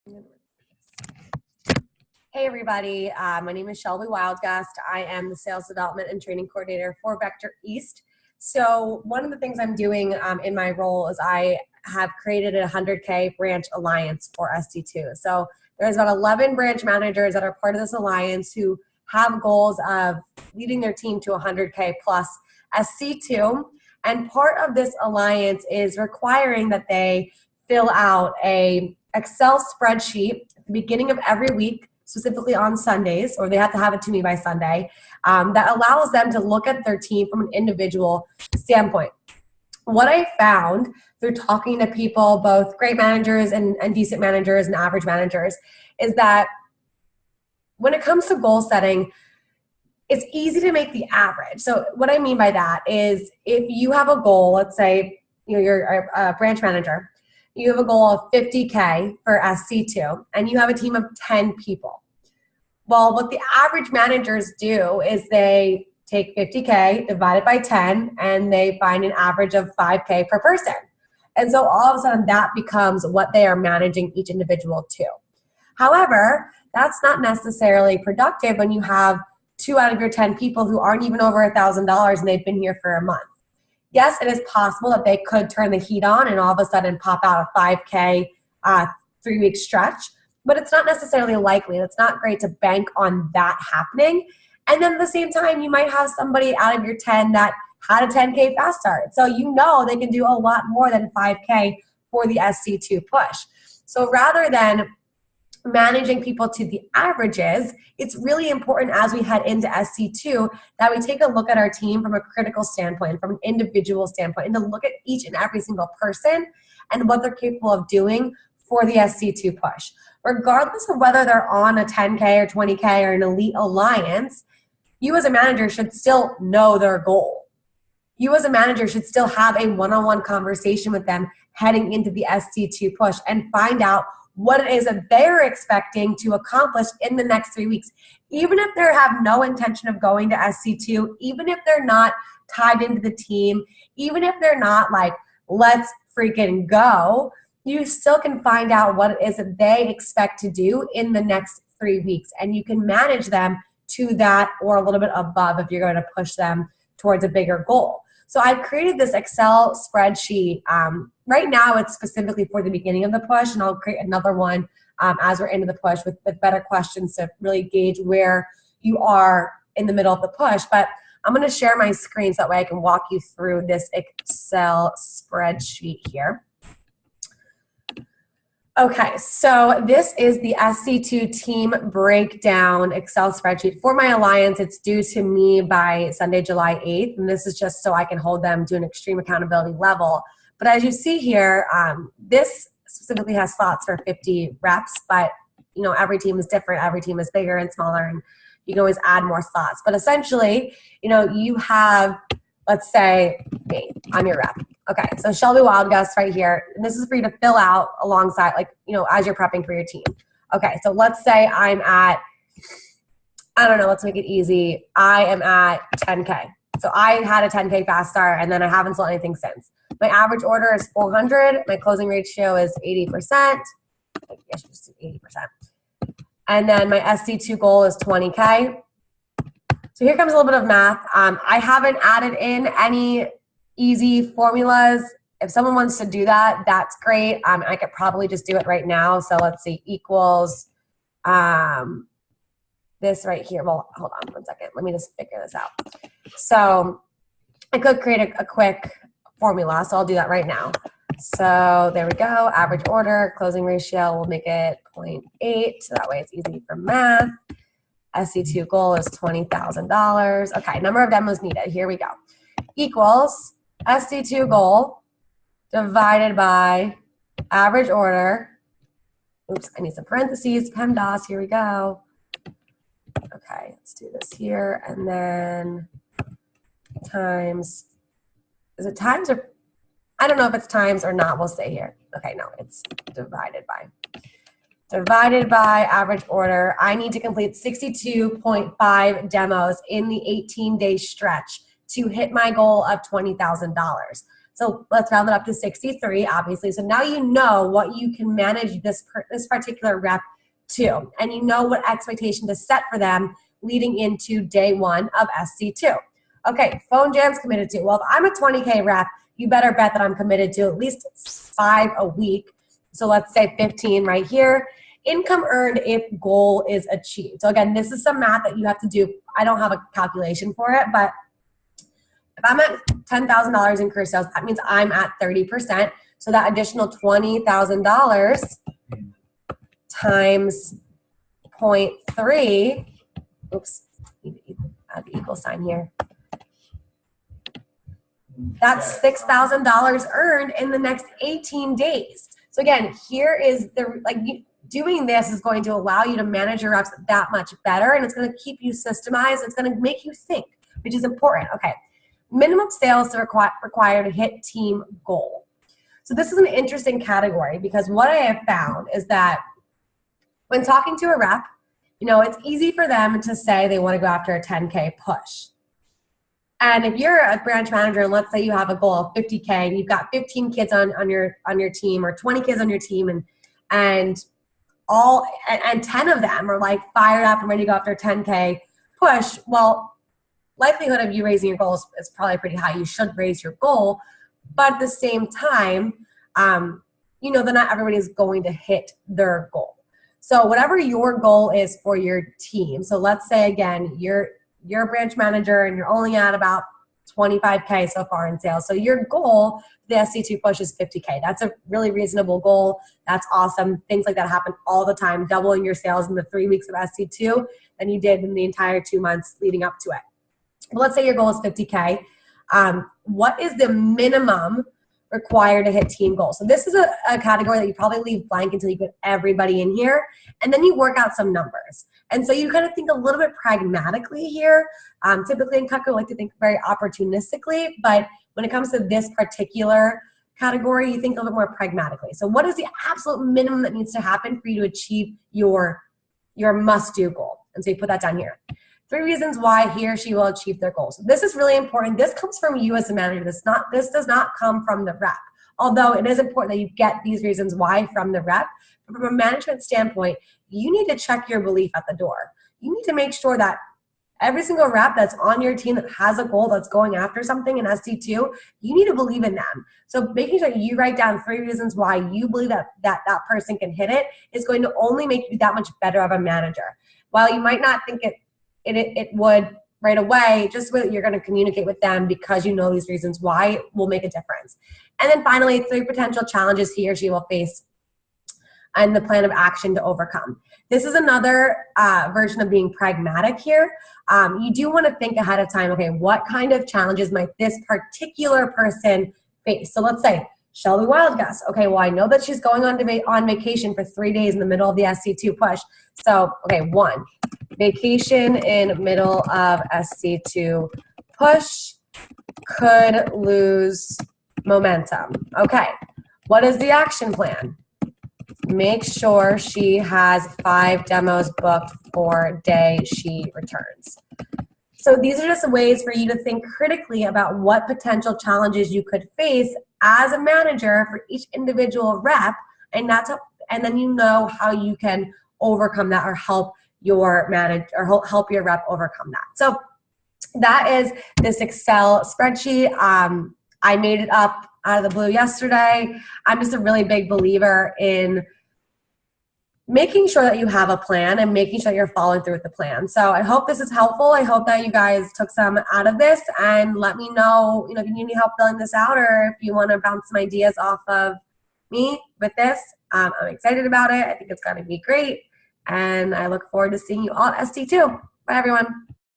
Hey everybody, my name is Shelby Wildgust. I am the Sales Development and Training Coordinator for Vector East. So one of the things I'm doing in my role is I have created a 100K branch alliance for SC2. So there's about 11 branch managers that are part of this alliance who have goals of leading their team to 100K plus SC2. And part of this alliance is requiring that they fill out a Excel spreadsheet at the beginning of every week, specifically on Sundays, or they have to have it to me by Sunday, that allows them to look at their team from an individual standpoint. What I found through talking to people, both great managers and decent managers and average managers, is that when it comes to goal setting, it's easy to make the average. So what I mean by that is if you have a goal, let's say you're a branch manager, you have a goal of 50K for SC2, and you have a team of 10 people. Well, what the average managers do is they take 50K, divide it by 10, and they find an average of 5K per person. And so all of a sudden that becomes what they are managing each individual to. However, that's not necessarily productive when you have 2 out of your 10 people who aren't even over $1,000 and they've been here for a month. Yes, it is possible that they could turn the heat on and all of a sudden pop out a 5K 3-week stretch, but it's not necessarily likely. It's not great to bank on that happening. And then at the same time, you might have somebody out of your 10 that had a 10K fast start. So you know they can do a lot more than 5K for the SC2 push. So rather than managing people to the averages, it's really important as we head into SC2 that we take a look at our team from a critical standpoint, from an individual standpoint, and to look at each and every single person and what they're capable of doing for the SC2 push. Regardless of whether they're on a 10K or 20K or an elite alliance, you as a manager should still know their goal. You as a manager should still have a one-on-one conversation with them heading into the SC2 push and find out what it is that they're expecting to accomplish in the next 3 weeks. Even if they have no intention of going to SC2, even if they're not tied into the team, even if they're not like, let's freaking go, you still can find out what it is that they expect to do in the next 3 weeks. And you can manage them to that or a little bit above if you're going to push them towards a bigger goal. So I've created this Excel spreadsheet. Right now it's specifically for the beginning of the push, and I'll create another one as we're into the push with better questions to really gauge where you are in the middle of the push. But I'm going to share my screen so that way I can walk you through this Excel spreadsheet here. Okay, so this is the SC2 team breakdown Excel spreadsheet. For my alliance, it's due to me by Sunday, July 8th, and this is just so I can hold them to an extreme accountability level. But as you see here, this specifically has slots for 50 reps, but every team is different. Every team is bigger and smaller, and you can always add more slots. But essentially, you have, let's say, me, I'm your rep. Okay, so Shelby Wildgust right here, and this is for you to fill out alongside, as you're prepping for your team. Okay, so let's say I'm at, I don't know, let's make it easy. I am at 10K. So I had a 10K fast start, and then I haven't sold anything since. My average order is 400. My closing ratio is 80%. I guess just 80%. And then my SC2 goal is 20K. So here comes a little bit of math. I haven't added in any easy formulas. If someone wants to do that, that's great. I could probably just do it right now. So let's see, equals this right here. Well, hold on 1 second. Let me just figure this out. So I could create a quick formula. So I'll do that right now. So there we go. Average order, closing ratio, we'll make it 0.8. So that way it's easy for math. SC2 goal is $20,000. Okay, number of demos needed. Here we go. Equals SC2 goal divided by average order. Oops, I need some parentheses. PEMDAS, here we go. Okay, let's do this here. And then times, is it times or, I don't know if it's times or not. We'll say here. Okay, no, it's divided by. Divided by average order. I need to complete 62.5 demos in the 18-day stretch to hit my goal of $20,000. So So let's round it up to 63, obviously. So now you know what you can manage this particular rep to, and you know what expectation to set for them leading into day 1 of SC2. Okay, phone jams committed to. Well, if I'm a 20K rep, you better bet that I'm committed to at least 5 a week. So let's say 15 right here. Income earned if goal is achieved. So again, this is some math that you have to do. I don't have a calculation for it, but if I'm at $10,000 in career sales, that means I'm at 30%. So that additional $20,000 times 0.3, oops, add the equal sign here. That's $6,000 earned in the next 18 days. So again, here is doing this is going to allow you to manage your reps that much better, and it's going to keep you systemized. It's going to make you think, which is important. Okay, minimum sales required to hit team goal. So this is an interesting category because what I have found is that when talking to a rep, it's easy for them to say they want to go after a 10K push. And if you're a branch manager, and let's say you have a goal of 50K, and you've got 15 kids on your team, or 20 kids on your team, and 10 of them are like fired up and ready to go after a 10K push, well, likelihood of you raising your goals is probably pretty high. You should raise your goal, but at the same time, that not everybody is going to hit their goal. So whatever your goal is for your team. So let's say again, you're a branch manager and you're only at about 25K so far in sales. So your goal, the SC2 Push, is 50K. That's a really reasonable goal. That's awesome. Things like that happen all the time, doubling your sales in the 3 weeks of SC2 than you did in the entire 2 months leading up to it. But let's say your goal is 50K. What is the minimum required to hit team goals? So this is a category that you probably leave blank until you get everybody in here, and then you work out some numbers. And so you kind of think a little bit pragmatically here. Typically in Cutco, I like to think very opportunistically, but when it comes to this particular category, you think a little bit more pragmatically. So what is the absolute minimum that needs to happen for you to achieve your must-do goal? And so you put that down here. 3 reasons why he or she will achieve their goals. So this is really important. This comes from you as a manager. This does not come from the rep. Although it is important that you get these reasons why from the rep. But from a management standpoint, you need to check your belief at the door. You need to make sure that every single rep that's on your team that has a goal that's going after something in SC2, you need to believe in them. So making sure you write down 3 reasons why you believe that person can hit it is going to only make you that much better of a manager. While you might not think it would right away, just what you're going to communicate with them because you know these reasons why will make a difference. And then finally, 3 potential challenges he or she will face and the plan of action to overcome. This is another version of being pragmatic here. You do want to think ahead of time, okay, what kind of challenges might this particular person face? So let's say Shelby Wildgus. Okay, well, I know that she's going on vacation for 3 days in the middle of the SC2 push. So, okay, 1, vacation in middle of SC2 push could lose momentum. Okay, what is the action plan? Make sure she has 5 demos booked for day she returns. So these are just ways for you to think critically about what potential challenges you could face as a manager for each individual rep, and then you know how you can overcome that or help your manager or help your rep overcome that. So that is this Excel spreadsheet. I made it up out of the blue yesterday. I'm just a really big believer in making sure that you have a plan and making sure you're following through with the plan. So I hope this is helpful. I hope that you guys took some out of this, and let me know, if you need any help filling this out or if you want to bounce some ideas off of me with this. I'm excited about it. I think it's going to be great, and I look forward to seeing you all at SC2. Bye, everyone.